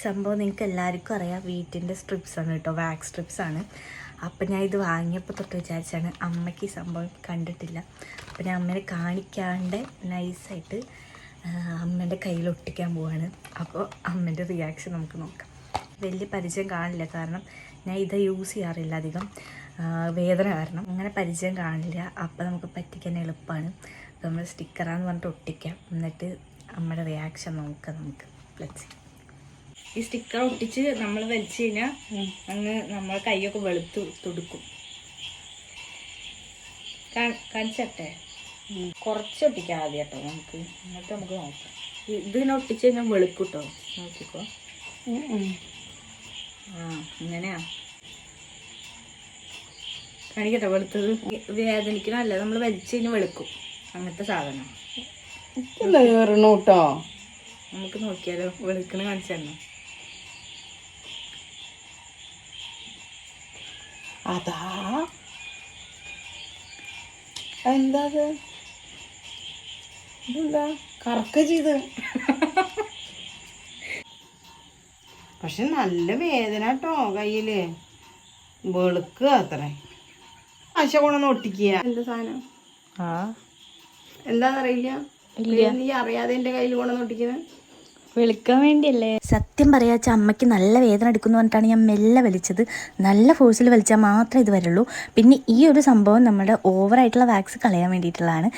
സംഭവം നിങ്ങൾക്ക് എല്ലാവർക്കും അറിയാം, വീട്ടിൻ്റെ സ്ട്രിപ്സാണ് കേട്ടോ, വാക്സ് സ്ട്രിപ്സാണ്. അപ്പം ഞാൻ ഇത് വാങ്ങിയപ്പോൾ തൊട്ട് വിചാരിച്ചാണ് അമ്മയ്ക്ക് ഈ സംഭവം കണ്ടിട്ടില്ല. അപ്പം ഞാൻ അമ്മേനെ കാണിക്കാണ്ട് നൈസായിട്ട് അമ്മേൻ്റെ കയ്യിൽ ഒട്ടിക്കാൻ പോവാണ്. അപ്പോൾ അമ്മേൻ്റെ റിയാക്ഷൻ നമുക്ക് നോക്കാം. വലിയ പരിചയം കാണില്ല, കാരണം ഞാൻ ഇത് യൂസ് ചെയ്യാറില്ല അധികം, വേദന കാരണം അങ്ങനെ പരിചയം കാണില്ല. അപ്പം നമുക്ക് പറ്റിക്കാൻ എളുപ്പമാണ്. അപ്പോൾ നമ്മൾ സ്റ്റിക്കറാന്ന് പറഞ്ഞിട്ട് ഒട്ടിക്കാം, എന്നിട്ട് അമ്മയുടെ റിയാക്ഷൻ നോക്കാം. നമുക്ക് ലെറ്റ്സ്. ഈ സ്റ്റിക്കർ ഒട്ടിച്ച് നമ്മൾ വലിച്ചു കഴിഞ്ഞാൽ അങ്ങ് നമ്മൾ കൈയൊക്കെ വെളുത്ത് തുടുക്കും. കാണിച്ചട്ടെ, കുറച്ച് ഒട്ടിക്കാം ആദ്യം കേട്ടോ നമുക്ക്, എന്നിട്ട് നമുക്ക് നോക്കാം. ഇതിങ്ങനെ ഒട്ടിച്ച് കഴിഞ്ഞാൽ വെളുക്കും കേട്ടോ, നോക്കിക്കോ. ഇങ്ങനെയാ കാണിക്കട്ടെ, വെളുത്തത് വേദനിക്കണല്ലേ, നമ്മൾ വലിച്ചു കഴിഞ്ഞാൽ വെളുക്കും. അങ്ങനത്തെ സാധനം കേട്ടോ. നമുക്ക് നോക്കിയാലോ, വെളുക്കണ കാണിച്ചു തന്നെ. അതാ എന്താ ഇതെന്താ കറക്ക ചെയ്ത്. പക്ഷെ നല്ല വേദന കേട്ടോ കയ്യില്, വെളുക്കുക അത്രേ. ആശ കൊണ്ടൊന്ന് ഒട്ടിക്കുക. എന്താ സാധനം എന്താന്നറിയില്ല, നീ അറിയാതെ എന്റെ കയ്യിൽ കൊണ്ടൊന്ന് ഒട്ടിക്കുന്നത് വെളുക്കാൻ വേണ്ടിയല്ലേ. സത്യം പറയാച്ച അമ്മയ്ക്ക് നല്ല വേദന എടുക്കുന്നു പറഞ്ഞിട്ടാണ് ഞാൻ മെല്ലെ വലിച്ചത്. നല്ല ഫോഴ്സിൽ വലിച്ചാൽ മാത്രമേ ഇത് വരുള്ളൂ. പിന്നെ ഈ ഒരു സംഭവം നമ്മുടെ ഓവറായിട്ടുള്ള വാക്സ് കളയാൻ വേണ്ടിയിട്ടുള്ളതാണ്.